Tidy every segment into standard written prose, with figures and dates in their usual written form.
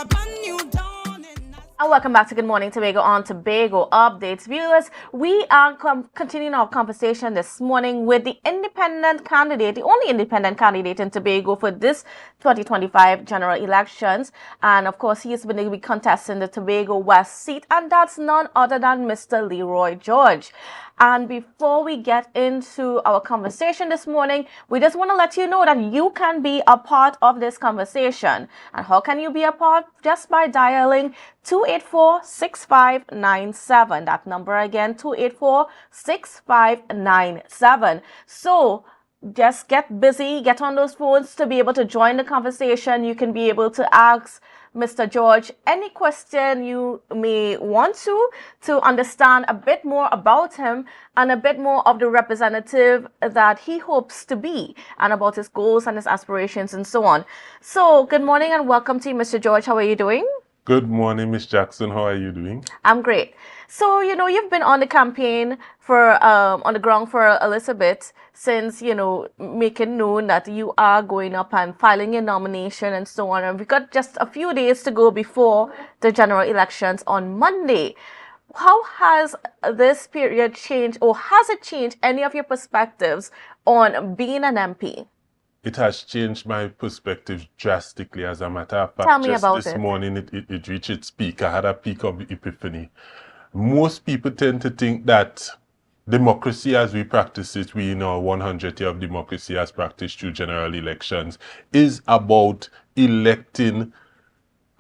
a brand new dawning. And welcome back to Good Morning Tobago on Tobago Updates. Viewers, we are continuing our conversation this morning with the independent candidate, the only independent candidate in Tobago for this 2025 general elections. And of course, he is going to be contesting the Tobago West seat, and that's none other than Mr. Leroy George. And before we get into our conversation this morning, we just want to let you know that you can be a part of this conversation. And how can you be a part? Just by dialing 284-6597. That number again, 284-6597. So just get busy, get on those phones to be able to join the conversation. You can be able to ask Mr. George any question you may want to understand a bit more about him and a bit more of the representative that he hopes to be and about his goals and his aspirations and so on. So good morning and welcome to you, Mr. George. How are you doing? Good morning, Miss Jackson. How are you doing? I'm great. So, you've been on the campaign for, on the ground for a little bit since, making known that you are going up and filing your nomination and so on. And we've got just a few days to go before the general elections on Monday. How has this period changed, or has it changed any of your perspectives on being an MP? It has changed my perspective drastically. As a matter of fact, Tell me just about this it. morning it reached its peak. I had a peak of epiphany. Most people tend to think that democracy as we practice it, we in our 100 year of democracy as practiced through general elections, is about electing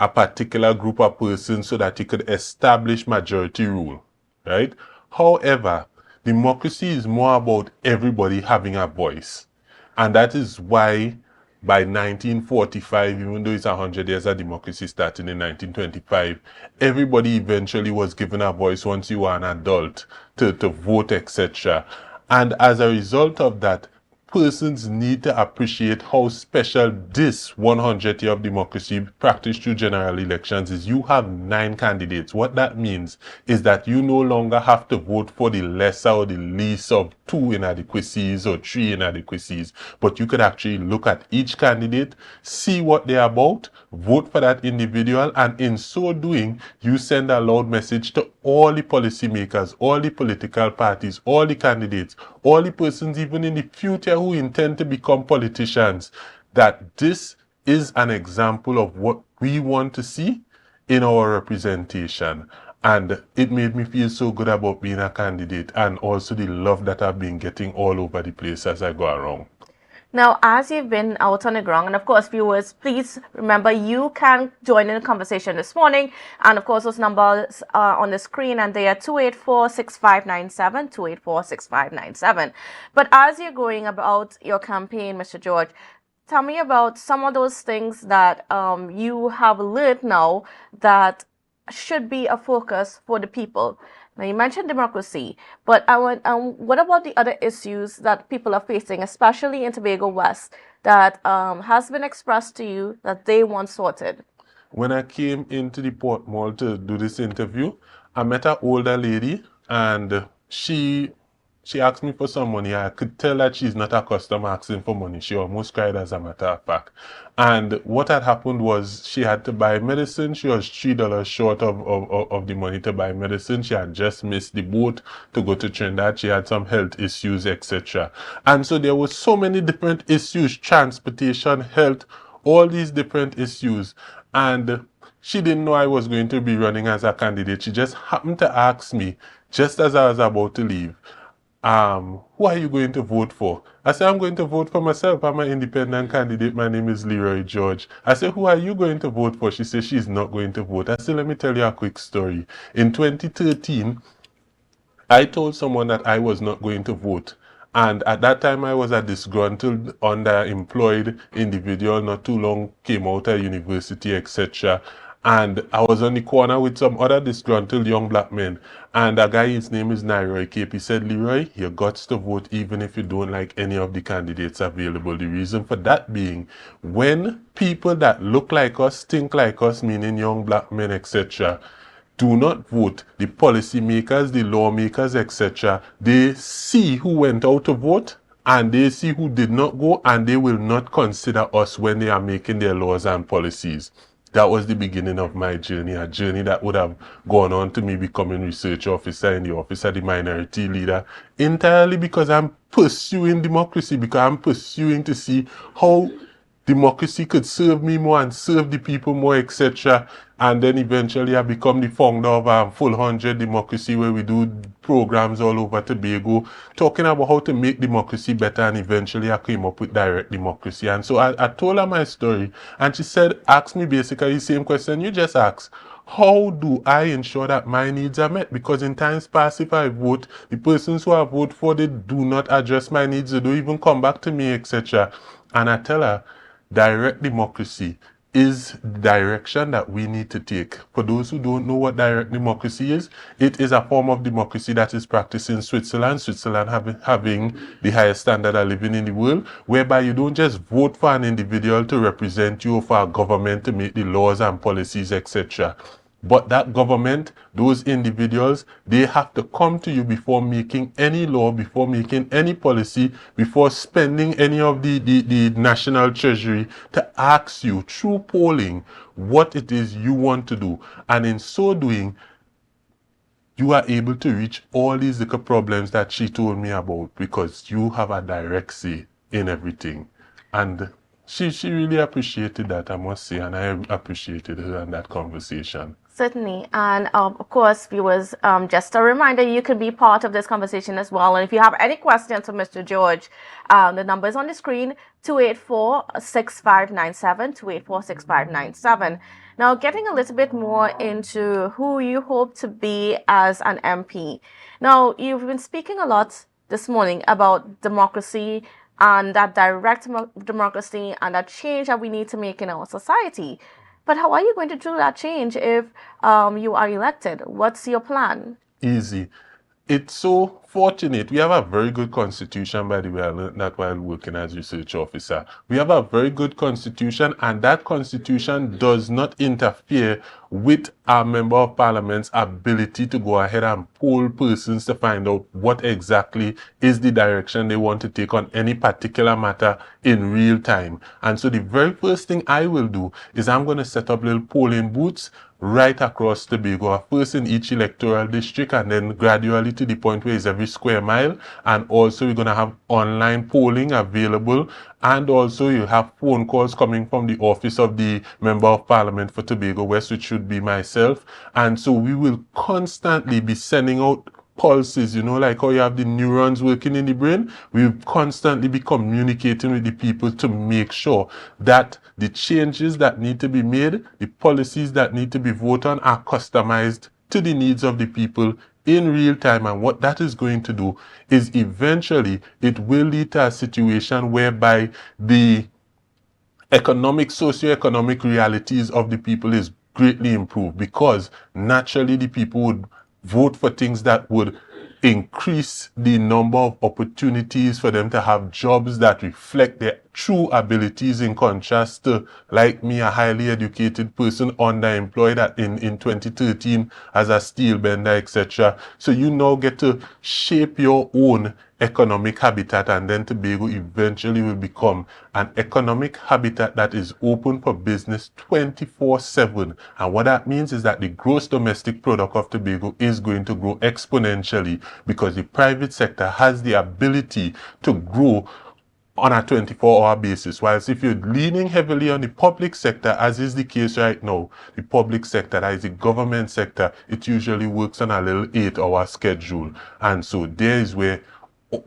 a particular group of persons so that you could establish majority rule, right? However, democracy is more about everybody having a voice. And that is why by 1945, even though it's 100 years of democracy starting in 1925, everybody eventually was given a voice once you were an adult to vote, etc. And as a result of that, persons need to appreciate how special this 100 year of democracy practiced through general elections is. You have 9 candidates. What that means is that you no longer have to vote for the lesser or the least of 2 inadequacies or 3 inadequacies, but you could actually look at each candidate, see what they're about, vote for that individual, and in so doing, you send a loud message to all the policymakers, all the political parties, all the candidates, all the persons even in the future who intend to become politicians, that this is an example of what we want to see in our representation. And it made me feel so good about being a candidate, and also the love that I've been getting all over the place as I go around. Now, as you've been out on the ground, and of course, viewers, please remember you can join in the conversation this morning. And of course, those numbers are on the screen, and they are 284-6597, 284-6597. But as you're going about your campaign, Mr. George, tell me about some of those things that you have learned now that should be a focus for the people. Now, you mentioned democracy, but what about the other issues that people are facing, especially in Tobago West, that has been expressed to you that they want sorted? When I came into the Port Mall to do this interview, I met an older lady, and she asked me for some money. I could tell that she's not accustomed to asking for money. She almost cried, as a matter of fact. And what had happened was she had to buy medicine. She was $3 short of the money to buy medicine. She had just missed the boat to go to Trinidad. She had some health issues, etc. And so there were so many different issues: transportation, health, all these different issues. And she didn't know I was going to be running as a candidate. She just happened to ask me just as I was about to leave, who are you going to vote for? I said, I'm going to vote for myself. I'm an independent candidate. My name is Leroy George. I said, who are you going to vote for? She said she's not going to vote. I said, let me tell you a quick story. In 2013, I told someone that I was not going to vote. And at that time, I was a disgruntled, underemployed individual, not too long, came out of university, etc. And I was on the corner with some other disgruntled young black men. And a guy, his name is Leroy Cape. He said, Leroy, you got to vote even if you don't like any of the candidates available. The reason for that being, when people that look like us, think like us, meaning young black men, etc., do not vote, the policymakers, the lawmakers, etc., they see who went out to vote and they see who did not go, and they will not consider us when they are making their laws and policies. that was the beginning of my journey, a journey that would have gone on to me becoming research officer in the office of the minority leader, entirely because I'm pursuing democracy, because I'm pursuing to see how democracy could serve me more and serve the people more, etc. And then eventually I become the founder of Full 100 Democracy, where we do programs all over Tobago, talking about how to make democracy better, and eventually I came up with direct democracy. And so I told her my story, and she said, ask me basically the same question you just asked. How do I ensure that my needs are met? Because in times past, if I vote, the persons who I vote for, they do not address my needs, they don't even come back to me, etc. And I tell her, direct democracy is the direction that we need to take. For those who don't know what direct democracy is, it is a form of democracy that is practiced in Switzerland. Switzerland having the highest standard of living in the world, whereby you don't just vote for an individual to represent you or for a government to make the laws and policies, etc. But that government, those individuals, they have to come to you before making any law, before making any policy, before spending any of the national treasury, to ask you through polling what it is you want to do. And in so doing, you are able to reach all these little problems that she told me about, because you have a direct say in everything. And she really appreciated that, I must say, and I appreciated her in that conversation. Certainly. And of course, viewers, just a reminder, you can be part of this conversation as well. And if you have any questions for Mr. George, the number is on the screen, 284-6597, 284-6597. Now, getting a little bit more into who you hope to be as an MP. Now, you've been speaking a lot this morning about democracy and that direct democracy and that change that we need to make in our society. But how are you going to do that change if you are elected? What's your plan? Easy. It's so fortunate. We have a very good constitution, by the way. I learned that while working as research officer. We have a very good constitution, and that constitution does not interfere with our member of parliament's ability to go ahead and poll persons to find out what exactly is the direction they want to take on any particular matter in real time. And so the very first thing I will do is I'm going to set up little polling booths right across Tobago, first in each electoral district, and then gradually to the point where it's every square mile. And also we're going to have online polling available, and also you have phone calls coming from the office of the Member of Parliament for Tobago West, which should be myself. And so we will constantly be sending out pulses, you know, like how you have the neurons working in the brain. We'll constantly be communicating with the people to make sure that the changes that need to be made, the policies that need to be voted on, are customized to the needs of the people in real time. And what that is going to do is eventually it will lead to a situation whereby the socioeconomic realities of the people is greatly improved, because naturally the people would vote for things that would increase the number of opportunities for them to have jobs that reflect their true abilities, in contrast to, like me, a highly educated person underemployed in 2013 as a steel bender, etc. So you now get to shape your own economic habitat, and then Tobago eventually will become an economic habitat that is open for business 24/7. And what that means is that the gross domestic product of Tobago is going to grow exponentially, because the private sector has the ability to grow on a 24-hour basis. Whilst if you're leaning heavily on the public sector, as is the case right now, the public sector, that is the government sector, it usually works on a little 8-hour schedule. And so there is where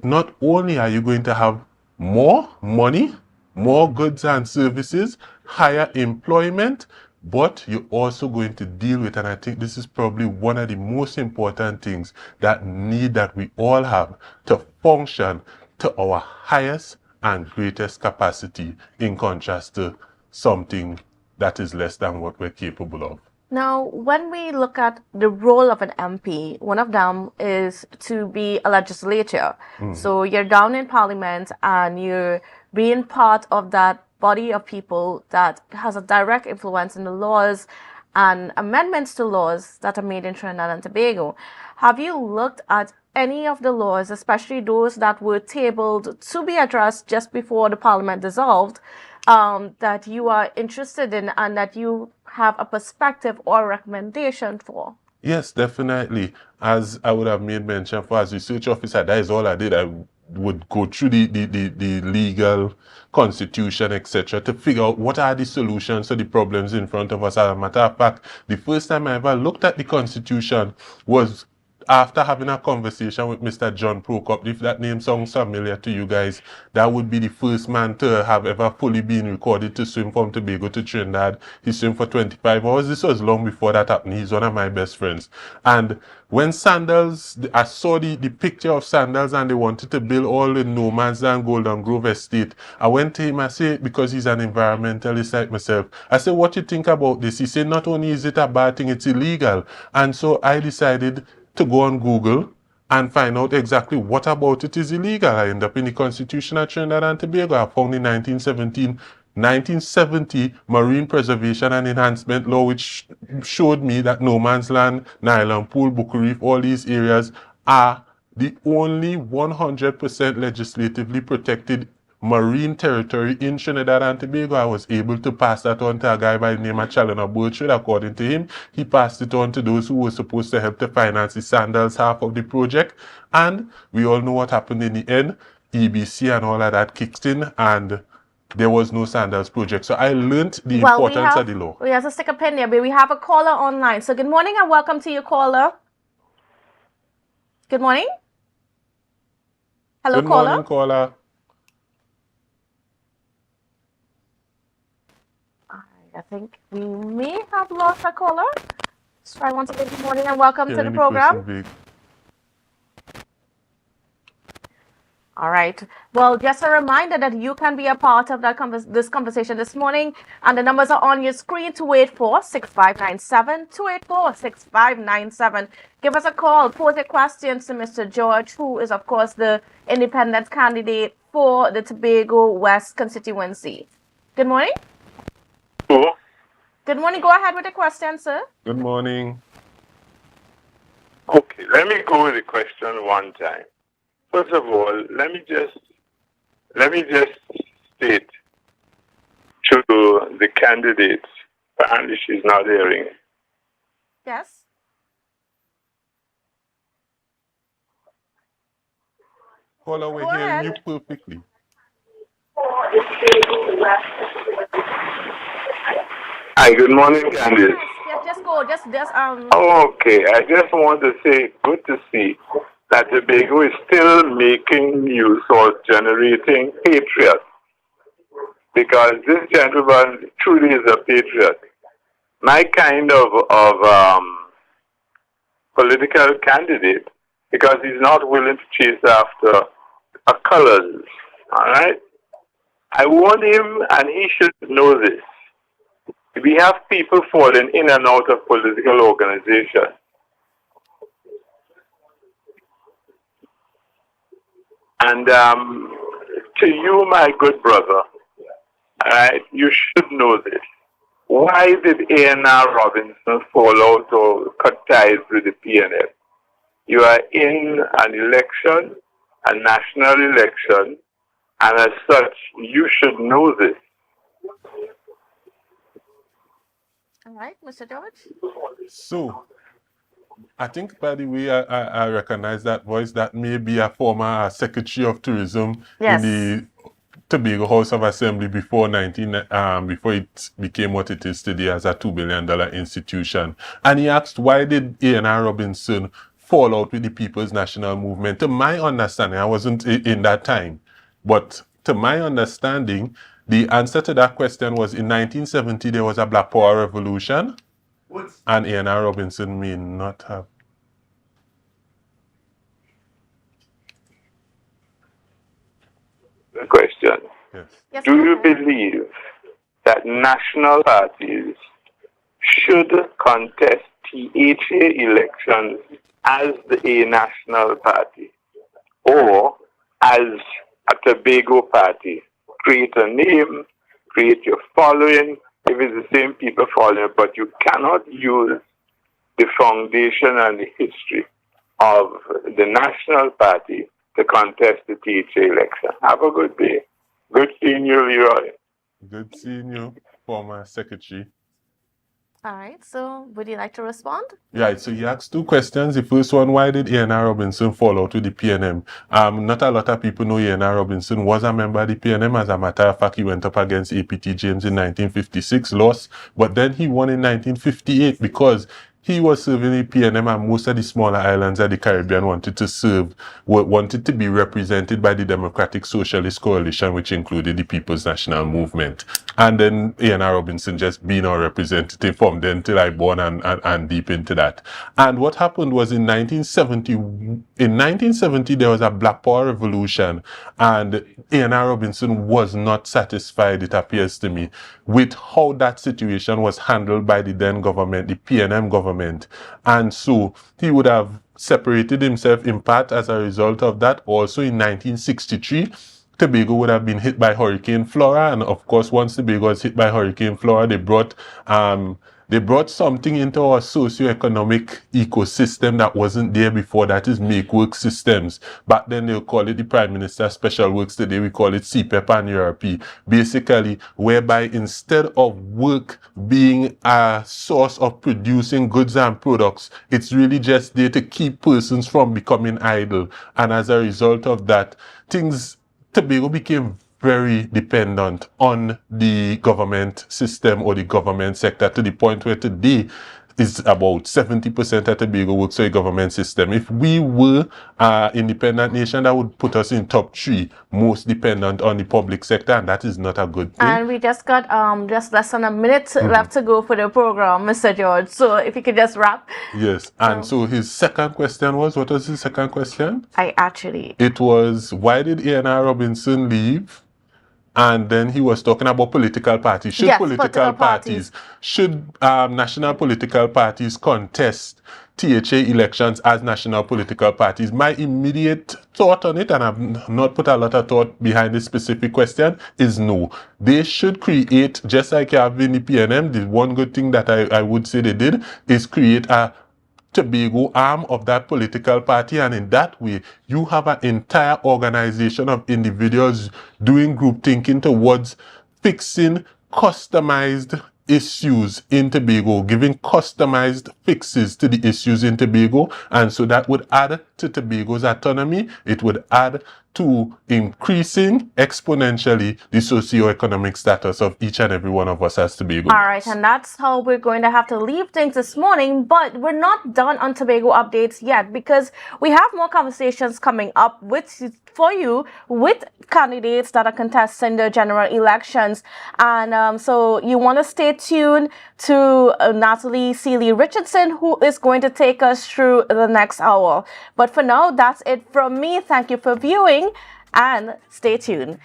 not only are you going to have more money, more goods and services, higher employment, but you're also going to deal with, and I think this is probably one of the most important things that we all have to function to our highest and greatest capacity, in contrast to something that is less than what we're capable of. Now, when we look at the role of an MP, one of them is to be a legislator. So you're down in Parliament and you're being part of that body of people that has a direct influence in the laws and amendments to laws that are made in Trinidad and Tobago. Have you looked at any of the laws, especially those that were tabled to be addressed just before the Parliament dissolved, that you are interested in and that you have a perspective or recommendation for? Yes, definitely. As I would have made mention for as research officer, that is all I did. I would go through the legal constitution, etc., to figure out what are the solutions to the problems in front of us. As a matter of fact, the first time I ever looked at the constitution was after having a conversation with Mr. John Prokop. If that name sounds familiar to you guys, that would be the first man to have ever fully been recorded to swim from Tobago to Trinidad. He swam for 25 hours. This was long before that happened. He's one of my best friends. And when Sandals, I saw the picture of Sandals and they wanted to build all the No Man's Land Golden Grove estate, I went to him, I said, because he's an environmentalist like myself, I said, what you think about this? He said, not only is it a bad thing, it's illegal. And so I decided to go on Google and find out exactly what about it is illegal. I end up in the Constitution of Trinidad and Tobago. I found in 1970 Marine Preservation and Enhancement Law, which showed me that No Man's Land, Nylon Pool, Bucko Reef, all these areas are the only 100% legislatively protected marine territory in Trinidad and Tobago. I was able to pass that on to a guy by the name of Challenger Burchard. According to him, he passed it on to those who were supposed to help to finance the Sandals half of the project. And we all know what happened in the end. EBC and all of that kicked in and there was no Sandals project. So I learned the importance of the law. We have to stick a pin there, but we have a caller online. So good morning and welcome to your caller. Good morning. Hello, Good caller. morning, caller. I think we may have lost a caller. Let's try once again. Good morning and welcome to the program. All right. Well, just a reminder that you can be a part of that this conversation this morning. And the numbers are on your screen, 284-6597, 284-6597. Give us a call. Pose your questions to Mr. George, who is, of course, the independent candidate for the Tobago West constituency. Good morning. Hello. Good morning. Go ahead with the question, sir. Good morning. Okay, let me go with the question one time. First of all, let me just state to the candidates. Apparently, she's not hearing. Yes. Caller, we're hearing you perfectly. Hi, good morning, Kandace. Yes, just go. Okay, I just want to say, good to see that Tobago is still making use or generating patriots, because this gentleman truly is a patriot. My kind of political candidate, because he's not willing to chase after colors. All right? I want him, and he should know this. We have people falling in and out of political organizations. And to you, my good brother, all right, you should know this. Why did A&R Robinson fall out or cut ties with the PNF? You are in an election, a national election, and as such, you should know this. All right, Mr. George. So, I think by the way I recognize that voice, that may be a former Secretary of Tourism in the Tobago House of Assembly before before it became what it is today as a $2 billion institution. And he asked, why did A&R Robinson fall out with the People's National Movement? To my understanding, I wasn't in that time, but to my understanding, the answer to that question was in 1970 there was a Black Power Revolution. And A&R Robinson may not have. The question. Yes. Do you believe that national parties should contest THA elections as a national party or as a Tobago party? Create a name, create your following, if it's the same people following, but you cannot use the foundation and the history of the national party to contest the THA election. Have a good day. Good seeing you, Leroy. Good seeing you, former secretary. All right, so would you like to respond? Right, so he asked two questions. The first one, why did A&R Robinson fall out with the PNM? Not a lot of people know A&R Robinson was a member of the PNM. As a matter of fact, he went up against APT James in 1956, lost, but then he won in 1958 because he was serving the PNM, and most of the smaller islands of the Caribbean wanted to be represented by the Democratic Socialist Coalition, which included the People's National Movement. And then A&R Robinson just being our representative from then till I born and deep into that. And what happened was in 1970 there was a Black Power revolution, and A&R Robinson was not satisfied, it appears to me, with how that situation was handled by the then government, the PNM government. And so he would have separated himself in part as a result of that. Also in 1963, Tobago would have been hit by Hurricane Flora, and of course, once Tobago was hit by Hurricane Flora, they brought something into our socio-economic ecosystem that wasn't there before. That is make work systems. Back then, they'll call it the Prime Minister Special Works. Today, we call it CPEP and URP. Basically, whereby instead of work being a source of producing goods and products, it's really just there to keep persons from becoming idle. And as a result of that, Tobago became very dependent on the government system or the government sector, to the point where today is about 70% of Tobago works for a government system. If we were an independent nation, that would put us in top 3 most dependent on the public sector, and that is not a good thing. And we just got just less than a minute left to go for the program, Mr. George. So if you could just wrap. Yes, and so his second question was, what was his second question? It was, why did A&R Robinson leave? And then he was talking about political parties. Should national political parties contest THA elections as national political parties? My immediate thought on it, and I've not put a lot of thought behind this specific question, is no. They should create, just like you have in the PNM, the one good thing that I would say they did is create a Tobago arm of that political party, and in that way you have an entire organization of individuals doing group thinking towards fixing customized issues in Tobago, giving customized fixes to the issues in Tobago, and so that would add to Tobago's autonomy. It would add to increasing exponentially the socio-economic status of each and every one of us as Tobago. All right, and that's how we're going to have to leave things this morning, but we're not done on Tobago updates yet, because we have more conversations coming up for you with candidates that are contesting the general elections. And so you want to stay tuned to Natalie Seeley Richardson, who is going to take us through the next hour. But for now, that's it from me. Thank you for viewing and stay tuned.